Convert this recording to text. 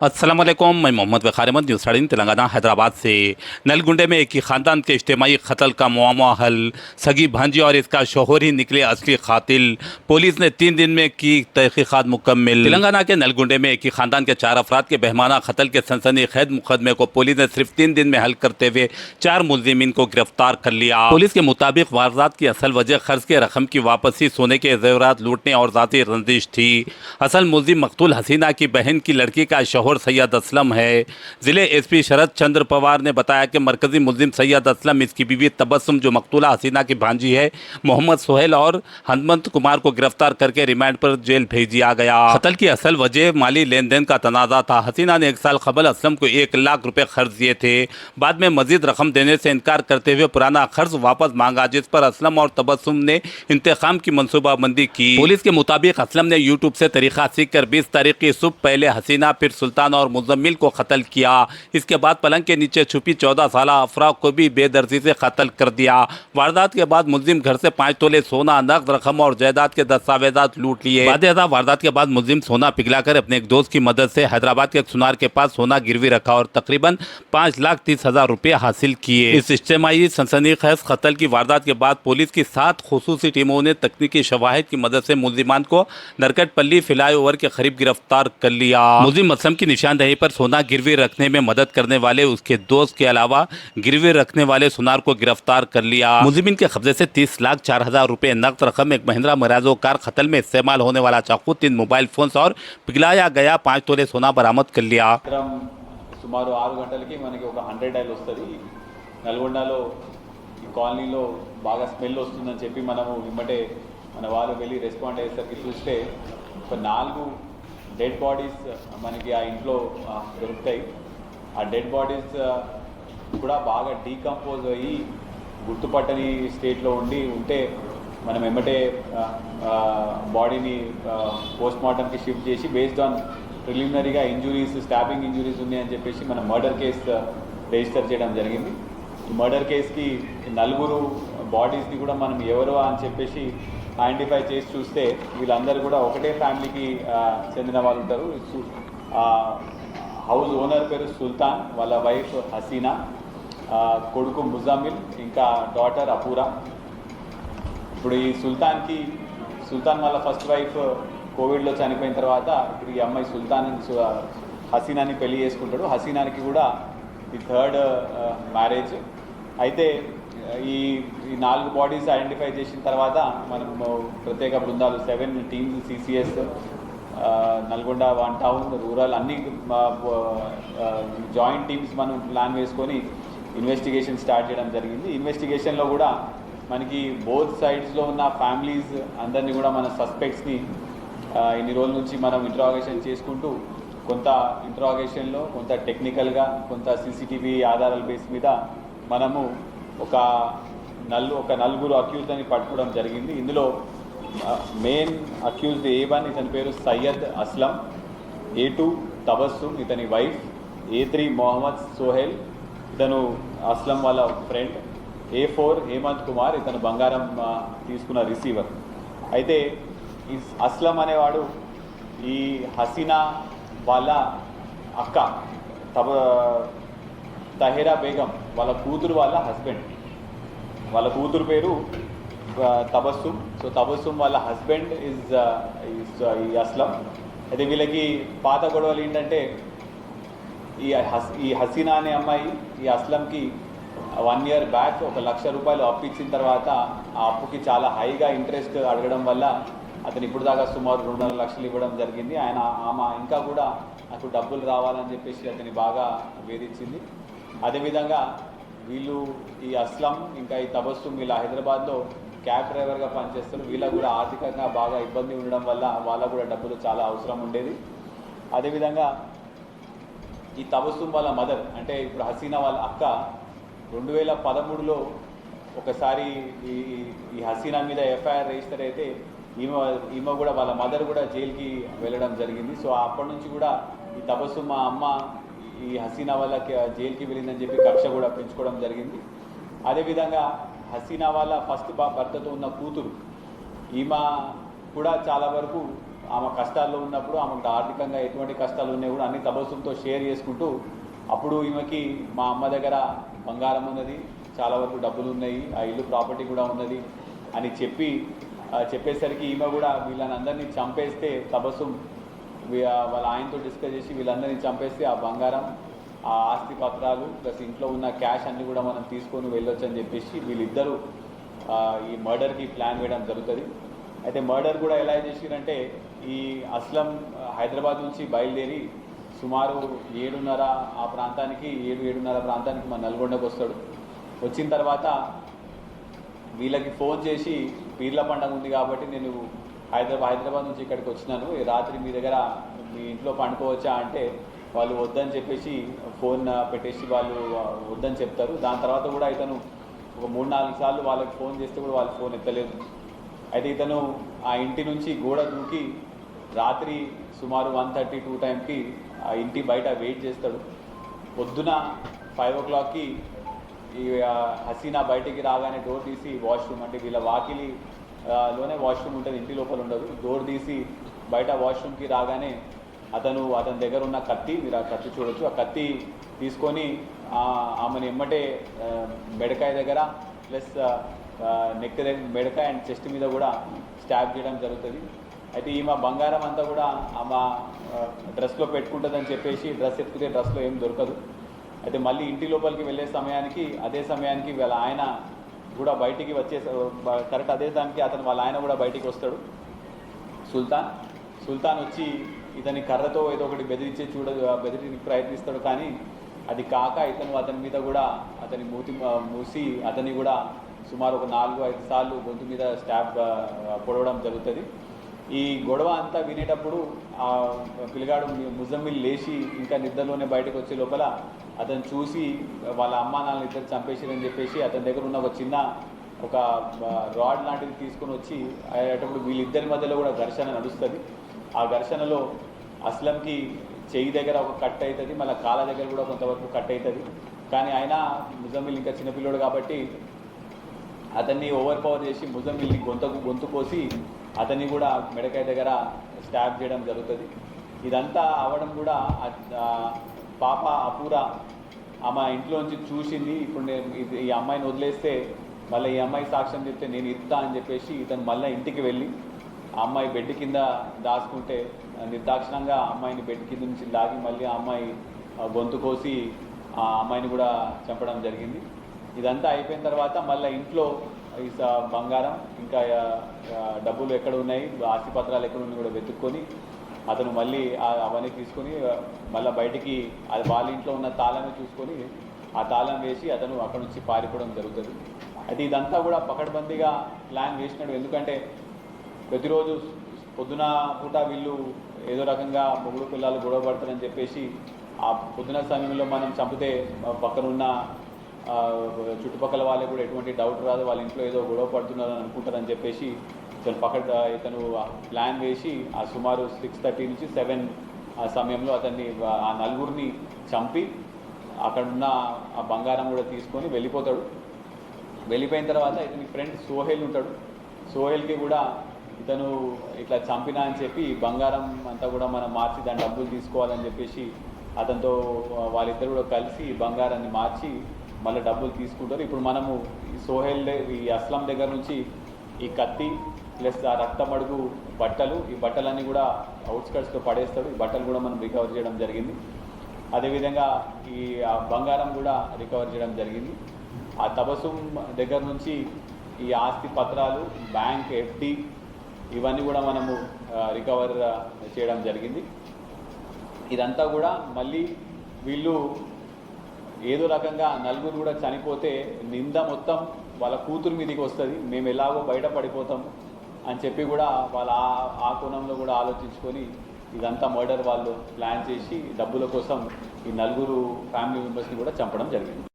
अस्सलाम वालेकुम, मैं मोहम्मद वक़ार अहमद, न्यूज़ 13 तेलंगाना हैदराबाद से। नलगुंडे में एक ही ख़ानदान के इज्तिमाई कत्ल का मुआमा हल, सगी भांजी और इसका शौहर ही निकले असली कातिल। पुलिस ने 3 दिन में की तहकीकात मुकम्मिल। तेलंगाना के नलगुंडे में एक ही ख़ानदान के 4 अफराद के बहमाना कत्ल के सनसनीखेज मुकदमे को पुलिस ने सिर्फ 3 दिन में हल करते हुए 4 मुलजिमीन को गिरफ्तार कर लिया। पुलिस के मुताबिक वारदात की असल वजह खर्च के रकम की वापसी, सोने के जेवरात लूटने और ज़ाती रंजिश थी। असल मुलजिम मकतूल हसीना की बहन की लड़की का शौहर सैयद असलम है। जिले एसपी शरद चंद्र पवार ने बताया कि मरकजी मुलजिम सैयद असलम, इसकी बीवी तबस्सुम जो मकतूला हसीना की भांजी है, मोहम्मद सोहेल और हनुमंत कुमार को गिरफ्तार करके रिमांड पर जेल भेज दिया गया। कत्ल की असल वजह माली लेन देन का तनाज़ा था। हसीना ने 1 साल कबल असलम को 1 लाख रुपए खर्च दिए थे। बाद में मजीद रकम देने से इनकार करते हुए पुराना खर्च वापस मांगा, जिस पर असलम और तबस्सुम ने इंतकाम की मनसूबाबंदी की। पुलिस के मुताबिक असलम ने यूट्यूब से तरीका सीख कर 20 तारीख की सुबह पहले हसीना, फिर सुल्तान और मुजम्मिल को कत्ल किया। इसके बाद पलंग के नीचे छुपी 14 साल अफरा को भी बेदर्दी से कत्ल कर दिया। वारदात के बाद मुलजिम घर से 5 तोले सोना, नकद रकम और जायदाद के दस्तावेजात लूट लिए। वारदात के बाद मुलजिम सोना पिघलाकर अपने एक दोस्त की मदद से हैदराबाद के सुनार के पास सोना गिरवी रखा और तकरीबन 5,30,000 रुपए हासिल किए। इस इज्तिमाई सनसनीखेज कत्ल की वारदात के बाद पुलिस की 7 खुसूसी टीमों ने तकनीकी शवाहिद की मदद से मुलजिमान को नरकटपल्ली फ्लाईओवर के करीब गिरफ्तार कर लिया। मुलजिम असलम की निशानदेही पर सोना गिरवी रखने में मदद करने वाले उसके दोस्त के अलावा गिरवी रखने वाले सुनार को गिरफ्तार कर लिया। मुलजिमिन के कब्जे से 30,04,000 रुपए नकद रकम, एक महिंद्रा मराजो कार, कत्ल में इस्तेमाल होने वाला चाकू, 3 मोबाइल फोन्स और पिघलाया गया 5 तोले सोना बरामद कर लिया। సుమారు 6 గంటలకి మనకి ఒక 100 డైల్ వస్తుంది. నల్గొండలో ఈ కాలనీలో బాగా స్మెల్ వస్తుందని చెప్పి మనము ఇమ్మటే మన వాళ్ళు వెళ్ళి రెస్పాండ్ అయ్యేసరికి చూస్తే ఒక 4 డెడ్ బాడీస్ మనకి ఆ ఇంట్లో దొరుకుతాయి. ఆ డెడ్ బాడీస్ కూడా బాగా డీకంపోజ్ అయ్యి గుర్తుపట్టని స్టేట్లో ఉంటే మనం ఎమ్మటే బాడీని పోస్ట్ మార్టంకి షిఫ్ట్ చేసి బేస్డ్ ఆన్ ప్రిలిమినరీగా ఇంజురీస్, స్టాబింగ్ ఇంజురీస్ ఉన్నాయని చెప్పేసి మనం మర్డర్ కేసు రిజిస్టర్ చేయడం జరిగింది. ఈ మర్డర్ కేసుకి 4 బాడీస్ని కూడా మనం ఎవరు అని చెప్పేసి ఐడెంటిఫై చేసి చూస్తే వీళ్ళందరూ కూడా ఒకటే ఫ్యామిలీకి చెందిన వాళ్ళు ఉంటారు. హౌస్ ఓనర్ పేరు సుల్తాన్, వాళ్ళ వైఫ్ హసీనా, కొడుకు ముజామిల్, ఇంకా డాటర్ అపూరా. ఇప్పుడు ఈ సుల్తాన్ వాళ్ళ ఫస్ట్ వైఫ్ కోవిడ్లో చనిపోయిన తర్వాత ఇప్పుడు ఈ అమ్మాయి హసీనాని పెళ్లి చేసుకుంటాడు. హసీనానికి కూడా ఈ 3rd మ్యారేజ్. అయితే ఈ 4 బాడీస్ ఐడెంటిఫై చేసిన తర్వాత మనం ప్రత్యేక బృందాలు 7 teams, CCS, Nalgonda 1 town, rural అన్ని జాయింట్ టీమ్స్ మనం ప్లాన్ వేసుకొని ఇన్వెస్టిగేషన్ స్టార్ట్ చేయడం జరిగింది. ఇన్వెస్టిగేషన్లో కూడా మనకి బోత్ సైడ్స్లో ఉన్న ఫ్యామిలీస్ అందరినీ కూడా మన సస్పెక్ట్స్ని ఇన్ని రోజుల నుంచి మనం ఇంట్రాగేషన్ చేసుకుంటూ కొంత ఇంట్రాగేషన్లో కొంత టెక్నికల్గా కొంత CCTV ఆధారాల బేస్ మీద మనము ఒక 4 అక్యూజ్ని పట్టుకోవడం జరిగింది. ఇందులో మెయిన్ అక్యూజ్డ్ A1 ఇతని పేరు సయ్యద్ అస్లం, A2 తబస్సుమ్ ఇతని వైఫ్, A3 మొహమ్మద్ సోహెల్ ఇతను అస్లం వాళ్ళ ఫ్రెండ్, A4 హేమంత్ కుమార్ ఇతను బంగారం తీసుకున్న రిసీవర్. అయితే ఈ అస్లం అనేవాడు ఈ హసీనా వాళ్ళ అక్క తహేరా బేగం వాళ్ళ కూతురు వాళ్ళ హస్బెండ్. వాళ్ళ కూతురు పేరు తబస్సుమ్. సో తబస్సుమ్ వాళ్ళ హస్బెండ్ ఈ అస్లం. అయితే వీళ్ళకి పాత గొడవలు ఏంటంటే ఈ హసీనా అనే అమ్మాయి ఈ అస్లంకి 1 year బ్యాక్ 1,00,000 రూపాయలు అప్పు ఇచ్చిన తర్వాత ఆ అప్పుకి చాలా హైగా ఇంట్రెస్ట్ అడగడం వల్ల అతను ఇప్పుడు దాకా సుమారు 2.5 లక్షలు ఇవ్వడం జరిగింది. ఆమె ఇంకా కూడా నాకు డబ్బులు రావాలని చెప్పేసి అతని బాగా వేధించింది. అదేవిధంగా వీళ్ళు ఈ అస్లం ఇంకా ఈ తబస్సుమ్ వీళ్ళ హైదరాబాద్లో క్యాబ్ డ్రైవర్గా పనిచేస్తారు. వీళ్ళకు కూడా ఆర్థికంగా బాగా ఇబ్బంది ఉండడం వల్ల వాళ్ళకు కూడా డబ్బులు చాలా అవసరం ఉండేది. అదేవిధంగా ఈ తబస్సుమ్ వాళ్ళ మదర్ అంటే ఇప్పుడు హసీనా వాళ్ళ అక్క 2013లో ఒకసారి ఈ హసీనా మీద FIR రిజిస్టర్ అయితే ఈమె కూడా వాళ్ళ మదర్ కూడా జైలుకి వెళ్ళడం జరిగింది. సో అప్పటి నుంచి కూడా ఈ తబస్సుమ్ మా అమ్మ ఈ హసీనా వాళ్ళకి జైలుకి వెళ్ళిందని చెప్పి కక్ష కూడా పెంచుకోవడం జరిగింది. అదేవిధంగా హసీనా వాళ్ళ ఫస్ట్ భర్తతో ఉన్న కూతురు ఈమె కూడా చాలా వరకు ఆమె కష్టాల్లో ఉన్నప్పుడు ఆమెకు ఆర్థికంగా ఎటువంటి కష్టాలు ఉన్నాయి కూడా అన్ని తబస్సుంతో షేర్ చేసుకుంటూ అప్పుడు ఈమెకి మా అమ్మ దగ్గర బంగారం ఉన్నది, చాలా వరకు డబ్బులు ఉన్నాయి, ఆ ఇల్లు ప్రాపర్టీ కూడా ఉన్నది అని చెప్పేసరికి ఈమె కూడా వీళ్ళని అందరినీ చంపేస్తే తబస్సుం వాళ్ళ ఆయనతో డిస్కస్ చేసి వీళ్ళందరినీ చంపేస్తే ఆ బంగారం, ఆ ఆస్తి పత్రాలు ప్లస్ ఇంట్లో ఉన్న క్యాష్ అన్నీ కూడా మనం తీసుకొని వెళ్ళొచ్చు అని చెప్పేసి వీళ్ళిద్దరూ ఈ మర్డర్కి ప్లాన్ వేయడం జరుగుతుంది. అయితే మర్డర్ కూడా ఎలా చేసిరంటే ఈ అస్లం హైదరాబాద్ నుంచి బయలుదేరి సుమారు 7:30 ఆ ప్రాంతానికి 7:30 ప్రాంతానికి మన నల్గొండకు వస్తాడు. వచ్చిన తర్వాత వీళ్ళకి ఫోన్ చేసి పీర్ల పండుగ ఉంది కాబట్టి నేను హైదరాబాద్ నుంచి ఇక్కడికి వచ్చినాను, ఈ రాత్రి మీ దగ్గర మీ ఇంట్లో పండుకోవచ్చా అంటే వాళ్ళు వద్దని చెప్పేసి ఫోన్ పెట్టేసి వాళ్ళు వద్దని చెప్తారు. దాని తర్వాత కూడా ఇతను ఒక 3-4 సార్లు వాళ్ళకి ఫోన్ చేస్తే కూడా వాళ్ళు ఫోన్ ఎత్తలేదు. అయితే ఇతను ఆ ఇంటి నుంచి గోడ దూకి రాత్రి సుమారు 1:32 టైంకి ఆ ఇంటి బయట వెయిట్ చేస్తాడు. పొద్దున 5 o'clockకి ఈ హసీనా బయటికి రాగానే డోర్ తీసి వాష్రూమ్, అంటే వీళ్ళ వాకిలిలోనే వాష్రూమ్ ఉంటుంది, ఇంటి లోపల ఉండదు, డోర్ తీసి బయట వాష్రూమ్కి రాగానే అతని దగ్గర ఉన్న కత్తి, మీరు ఆ కత్తి చూడొచ్చు, ఆ కత్తి తీసుకొని ఆమెను ఎమ్మటే మెడకాయ దగ్గర ప్లస్ నెక్ దగ్గర మెడకాయ అండ్ చెస్ట్ మీద కూడా స్టాబ్ చేయడం జరుగుతుంది. అయితే ఈమె బంగారం అంతా కూడా ఆమె డ్రెస్లో పెట్టుకుంటుందని చెప్పేసి డ్రెస్ ఎత్తుకుతే డ్రెస్లో ఏం దొరకదు. అయితే మళ్ళీ ఇంటి లోపలికి వెళ్ళే సమయానికి అదే సమయానికి వాళ్ళ ఆయన కూడా బయటికి కరెక్ట్ అదే టైంకి వాళ్ళ ఆయన కూడా బయటికి వస్తాడు. సుల్తాన్ వచ్చి ఇతని కర్రతో ఏదో ఒకటి బెదిరించి ప్రయత్నిస్తాడు. కానీ అది కాక అతని మీద కూడా అతని మూసి అతన్ని కూడా సుమారు ఒక 4-5 సార్లు గొంతు మీద స్టాబ్ పొడవడం జరుగుతుంది. ఈ గొడవ అంతా వినేటప్పుడు ఆ పిల్లగాడు ముజమ్మిల్ లేచి ఇంకా నిద్రలోనే బయటకు వచ్చే లోపల అతను చూసి వాళ్ళ అమ్మా నాన్నలు ఇద్దరు చంపేసారని చెప్పేసి అతని దగ్గర ఉన్న ఒక రాడ్ లాంటిది తీసుకొని వచ్చి అయ్యేటప్పుడు వీళ్ళిద్దరి మధ్యలో కూడా ఘర్షణ నడుస్తుంది. ఆ ఘర్షణలో అస్లంకి చెయ్యి దగ్గర ఒక కట్ అవుతుంది, మళ్ళీ కాళ్ళ దగ్గర కూడా కొంతవరకు కట్ అవుతుంది. కానీ ఆయన ముజమ్మిల్ ఇంకా చిన్నపిల్లోడు కాబట్టి అతన్ని ఓవర్ పవర్ చేసి ముజమ్మిల్ని గొంతు కోసి అతన్ని కూడా మెడకాయ దగ్గర స్టాబ్ చేయడం జరుగుతుంది. ఇదంతా అవ్వడం కూడా పాప అపూరా ఆమె ఇంట్లోంచి చూసింది. ఇప్పుడు ఈ అమ్మాయిని వదిలేస్తే మళ్ళీ ఈ అమ్మాయి సాక్ష్యం చెప్తే నేను ఇస్తా అని చెప్పేసి ఇతను మళ్ళీ ఇంటికి వెళ్ళి ఆ అమ్మాయి బెడ్ కింద దాచుకుంటే నిర్దాక్షిణంగా అమ్మాయిని బెడ్ కింద నుంచి లాగి మళ్ళీ ఆ అమ్మాయి గొంతు కోసి ఆ అమ్మాయిని కూడా చంపడం జరిగింది. ఇదంతా అయిపోయిన తర్వాత మళ్ళీ ఇంట్లో ఈ బంగారం ఇంకా డబ్బులు ఎక్కడ ఉన్నాయి, ఆస్తి పత్రాలు ఎక్కడ ఉన్నాయి కూడా వెతుక్కొని అతను మళ్ళీ అవన్నీ తీసుకొని మళ్ళీ బయటికి వాళ్ళ ఇంట్లో ఉన్న తాళమే చూసుకొని ఆ తాళం వేసి అతను అక్కడ నుంచి పారిపోవడం జరుగుతుంది. అయితే ఇదంతా కూడా పకడ్బందీగా ప్లాన్ వేసినాడు. ఎందుకంటే ప్రతిరోజు పొద్దున పూట వీళ్ళు ఏదో రకంగా మొగుడు పిల్లలు గొడవ పడతారని చెప్పేసి ఆ పొద్దున సమయంలో మనం చంపితే పక్కనున్న చుట్టుపక్కల వాళ్ళకి కూడా ఎటువంటి డౌట్ రాదు, వాళ్ళ ఇంట్లో ఏదో గొడవ పడుతున్నారని అనుకుంటారని చెప్పేసి ఇతను ప్లాన్ వేసి ఆ సుమారు 6:30 నుంచి 7 ఆ సమయంలో అతన్ని ఆ నలుగురిని చంపి అక్కడున్న ఆ బంగారం కూడా తీసుకొని వెళ్ళిపోతాడు. వెళ్ళిపోయిన తర్వాత ఇతని ఫ్రెండ్ సోహెల్ ఉంటాడు. సోహెల్కి కూడా ఇతను ఇట్లా చంపినా అని చెప్పి బంగారం అంతా కూడా మనం మార్చి దాని డబ్బులు తీసుకోవాలని చెప్పేసి అతనితో వాళ్ళిద్దరు కూడా కలిసి బంగారాన్ని మార్చి మళ్ళీ డబ్బులు తీసుకుంటారు. ఇప్పుడు మనము ఈ సోహెల్ ఈ అస్లం దగ్గర నుంచి ఈ కత్తి ప్లస్ ఆ రక్తమడుగు బట్టలు, ఈ బట్టలన్నీ కూడా అవుట్స్కట్స్లో పడేస్తాడు. ఈ బట్టలు కూడా మనం రికవర్ చేయడం జరిగింది. అదేవిధంగా ఈ బంగారం కూడా రికవర్ చేయడం జరిగింది. ఆ తబసుం దగ్గర నుంచి ఈ ఆస్తి పత్రాలు, బ్యాంక్ ఎఫ్డి ఇవన్నీ కూడా మనము రికవర్ చేయడం జరిగింది. ఇదంతా కూడా మళ్ళీ వీళ్ళు ఏదో రకంగా నలుగురు కూడా చనిపోతే నింద మొత్తం వాళ్ళ కూతురు మీదకి వస్తుంది, మేము ఎలాగో బయట పడిపోతాం అని చెప్పి కూడా వాళ్ళ ఆ కోణంలో కూడా ఆలోచించుకొని ఇదంతా మర్డర్ వాళ్ళు ప్లాన్ చేసి డబ్బుల కోసం ఈ నలుగురు ఫ్యామిలీ మెంబర్స్ని కూడా చంపడం జరిగింది.